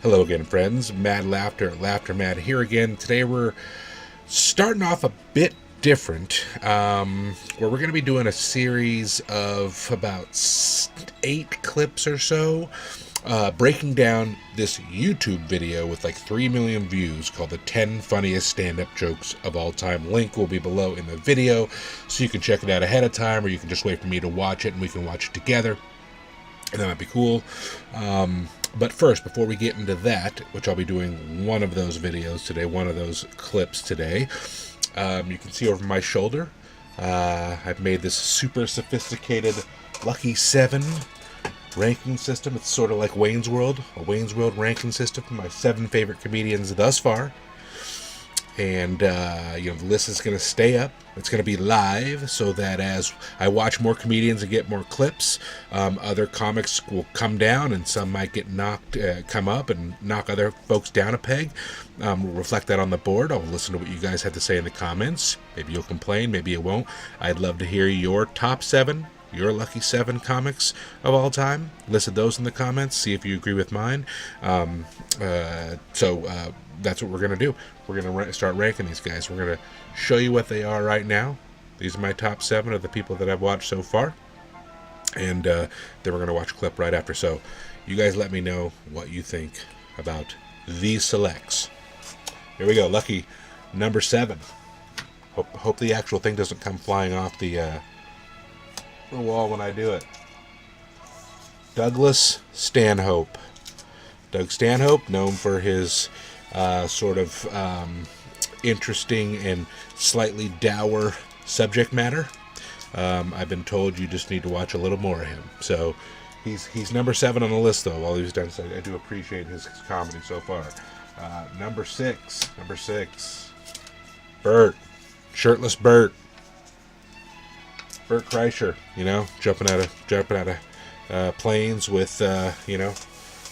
Hello again, friends. Mad Laughter, Laughter Mad here again. Today we're starting off a bit different, where we're going to be doing a series of about 8 clips or so, breaking down this YouTube video with like 3 million views called the 10 funniest stand-up jokes of all time. Link will be below in the video, so you can check it out ahead of time, or you can just wait for me to watch it and we can watch it together. And that might be cool. But first, before we get into that, which I'll be doing one of those videos today, one of those clips today, you can see over my shoulder, I've made this super sophisticated Lucky 7 ranking system. It's sort of like Wayne's World, a Wayne's World ranking system for my 7 favorite comedians thus far. And, the list is going to stay up. It's going to be live so that as I watch more comedians and get more clips, other comics will come down and some might get come up and knock other folks down a peg. We'll reflect that on the board. I'll listen to what you guys have to say in the comments. Maybe you'll complain, maybe you won't. I'd love to hear your top 7, your lucky 7 comics of all time. List those in the comments. See if you agree with mine. That's what we're going to do. We're going to start ranking these guys. We're going to show you what they are right now. These are my top 7 of the people that I've watched so far. And then we're going to watch a clip right after. So you guys let me know what you think about these selects. Here we go. Lucky number 7. Hope the actual thing doesn't come flying off the wall when I do it. Douglas Stanhope. Doug Stanhope, known for his interesting and slightly dour subject matter. I've been told you just need to watch a little more of him. So he's number 7 on the list, though. All he's done, so I do appreciate his comedy so far. Number six, Bert, shirtless Bert Kreischer. Jumping out of planes with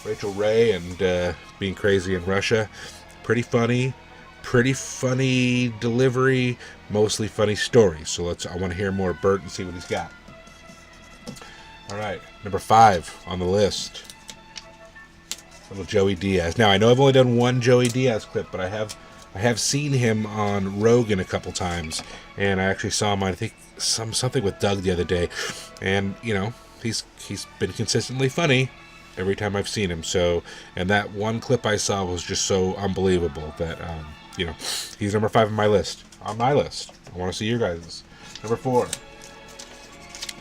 Rachel Ray and being crazy in Russia. Pretty funny delivery, mostly funny stories. So I want to hear more of Bert and see what he's got. All right, number 5 on the list, little Joey Diaz. Now I know I've only done one Joey Diaz clip, but I have seen him on Rogan a couple times, and I actually saw him on, I think, something with Doug the other day, and he's been consistently funny every time I've seen him. So, and that one clip I saw was just so unbelievable that, he's number 5 on my list. I want to see your guys'. Number 4,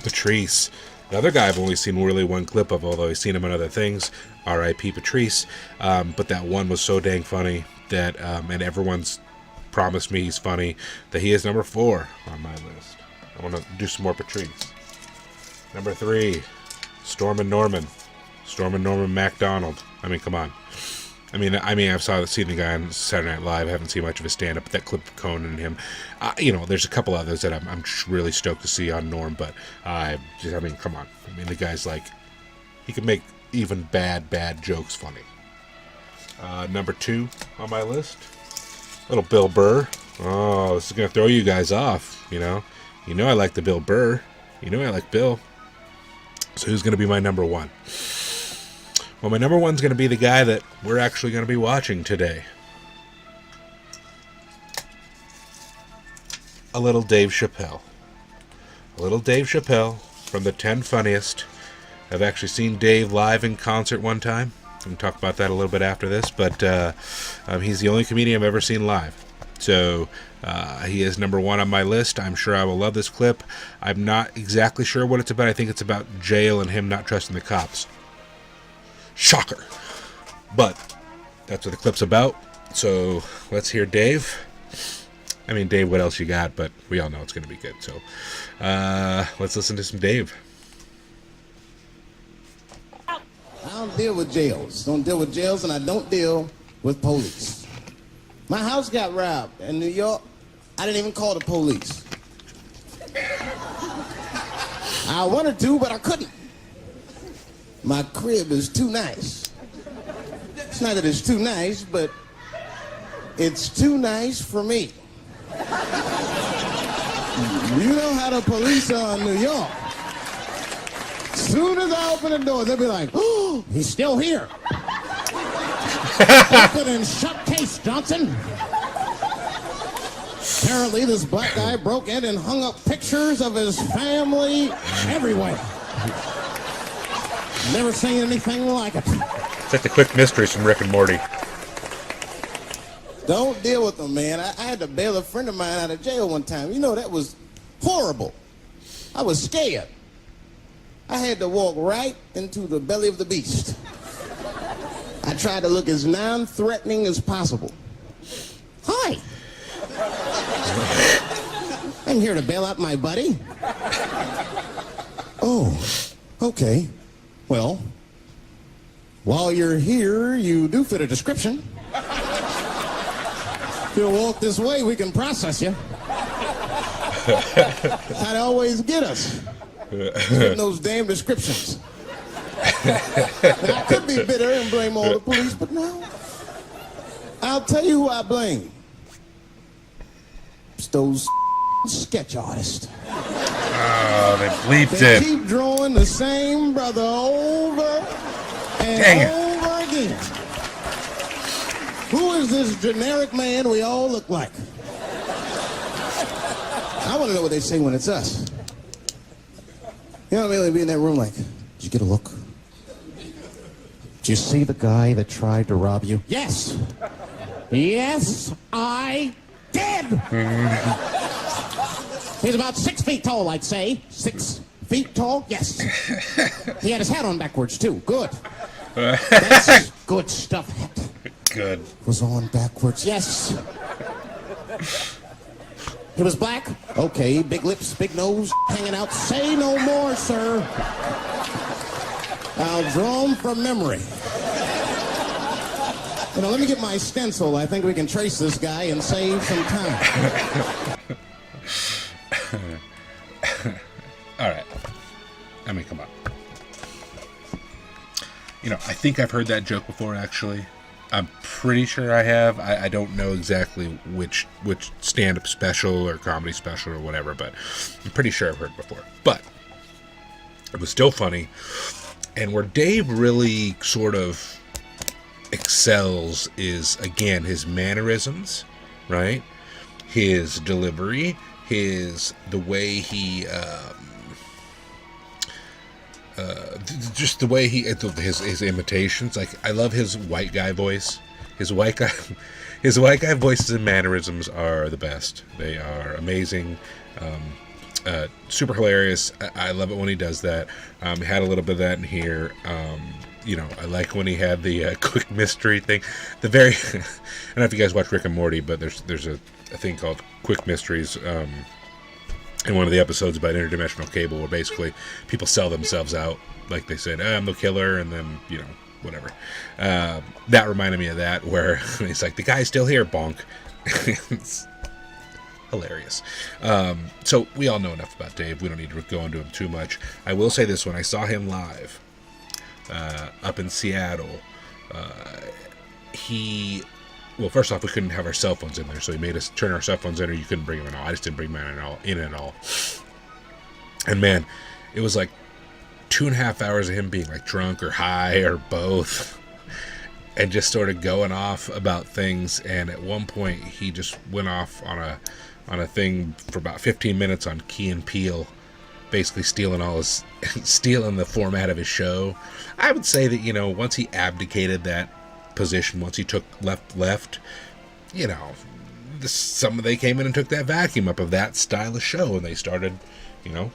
Patrice. Another guy I've only seen really one clip of, although I've seen him on other things. R.I.P. Patrice. But that one was so dang funny that, and everyone's promised me he's funny, that he is number 4 on my list. I want to do some more Patrice. Number 3, Storm and Norman MacDonald. I mean, come on. I mean, I've seen the guy on Saturday Night Live. I haven't seen much of his stand-up, but that clip of Conan and him, there's a couple others that I'm really stoked to see on Norm, but come on. I mean, the guy's like, he can make even bad jokes funny. Number 2 on my list, little Bill Burr. Oh, this is going to throw you guys off, I like the Bill Burr. I like Bill. So who's going to be my number 1? Well, my number 1's going to be the guy that we're actually going to be watching today. A little Dave Chappelle. From the 10 funniest. I've actually seen Dave live in concert one time. I'm going to talk about that a little bit after this, but he's the only comedian I've ever seen live. So he is number 1 on my list. I'm sure I will love this clip. I'm not exactly sure what it's about. I think it's about jail and him not trusting the cops. Shocker. But that's what the clip's about. So let's hear Dave. I mean, Dave, what else you got? But we all know it's going to be good. So let's listen to some Dave. I don't deal with jails. And I don't deal with police. My house got robbed in New York. I didn't even call the police. I wanted to, but I couldn't. My crib is too nice. It's not that it's too nice, but it's too nice for me. You know how the police are in New York. Soon as I open the door, they'll be like, oh, he's still here. Open and shut case, Johnson. Apparently, this black guy broke in and hung up pictures of his family everywhere. Never seen anything like it. It's like the quick mysteries from Rick and Morty. Don't deal with them, man. I had to bail a friend of mine out of jail one time. You know, that was horrible. I was scared. I had to walk right into the belly of the beast. I tried to look as non-threatening as possible. Hi. I'm here to bail out my buddy. Oh, okay. Well, while you're here, you do fit a description. If you'll walk this way, we can process you. That'd always get us. Getting those damn descriptions. I could be bitter and blame all the police, but no. I'll tell you who I blame. It's those sketch artists. Oh, they bleeped They it. keep drawing the same brother over and over again. Who is this generic man we all look like? I want to know what they say when it's us. You know what I mean? They'd be in that room like, did you get a look? Did you see the guy that tried to rob you? Yes. Yes, I did. He's about 6 feet tall, I'd say. 6 feet tall? Yes. He had his hat on backwards, too. Good. That's good stuff. Hat Good. was on backwards. Yes. He was black? Okay. Big lips, big nose, hanging out. Say no more, sir. I'll draw him from memory. You know, let me get my stencil. I think we can trace this guy and save some time. All right. I mean, come on. You know, I think I've heard that joke before, actually. I'm pretty sure I have. I don't know exactly which stand-up special or comedy special or whatever, but I'm pretty sure I've heard it before. But it was still funny. And where Dave really sort of excels is, again, his mannerisms, right? His delivery, the way he just the way his imitations. Like, I love his white guy voice. His white guy voices and mannerisms are the best. They are amazing. Super hilarious. I love it when he does that. He had a little bit of that in here. You know, I like when he had the quick mystery thing. I don't know if you guys watch Rick and Morty, but there's a thing called Quick Mysteries in one of the episodes about interdimensional cable, where basically people sell themselves out. Like, they said, I'm the killer, and then, you know, whatever. That reminded me of that, where he's like, the guy's still here, bonk. It's hilarious. So we all know enough about Dave. We don't need to go into him too much. I will say this: when I saw him live up in Seattle, well, first off, we couldn't have our cell phones in there, so he made us turn our cell phones in, or you couldn't bring them in at all. I just didn't bring mine in at all. And man, it was like 2.5 hours of him being like drunk or high or both, and just sort of going off about things. And at one point, he just went off on a thing for about 15 minutes on Key and Peele, basically stealing the format of his show. I would say that, you know, once he abdicated that position, once he took left, you know, they came in and took that vacuum up of that style of show, and they started, you know,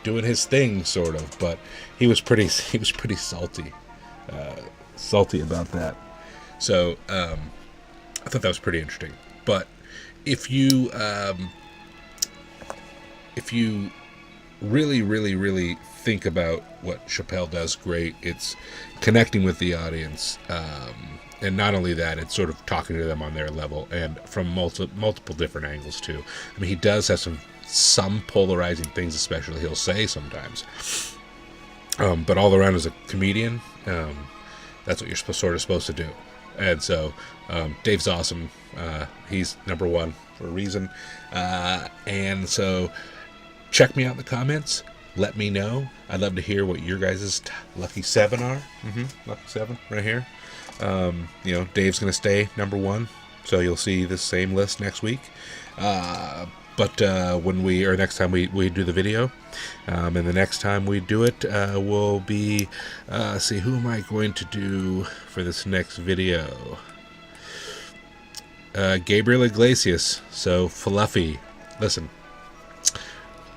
doing his thing, sort of. But he was pretty salty about that. So I thought that was pretty interesting. But if you really think about what Chappelle does great, it's connecting with the audience, and not only that, it's sort of talking to them on their level, and from multiple different angles too. I mean, he does have some polarizing things, especially he'll say sometimes, but all around as a comedian, that's what you're supposed to do. And so Dave's awesome. He's number one for a reason, and so check me out in the comments. Let me know. I'd love to hear what your guys' lucky 7 are. Lucky 7 right here. Dave's going to stay number one, so you'll see the same list next week. But next time we do the video, and the next time we do it, we'll be, see, who am I going to do for this next video? Gabriel Iglesias, so Fluffy. Listen,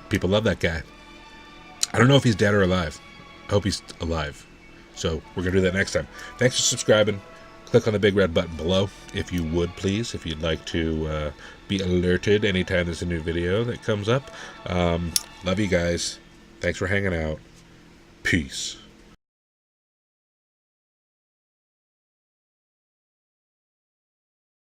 people love that guy. I don't know if he's dead or alive. I hope he's alive. So we're going to do that next time. Thanks for subscribing. Click on the big red button below, if you would, please, if you'd like to be alerted anytime there's a new video that comes up. Love you guys. Thanks for hanging out. Peace.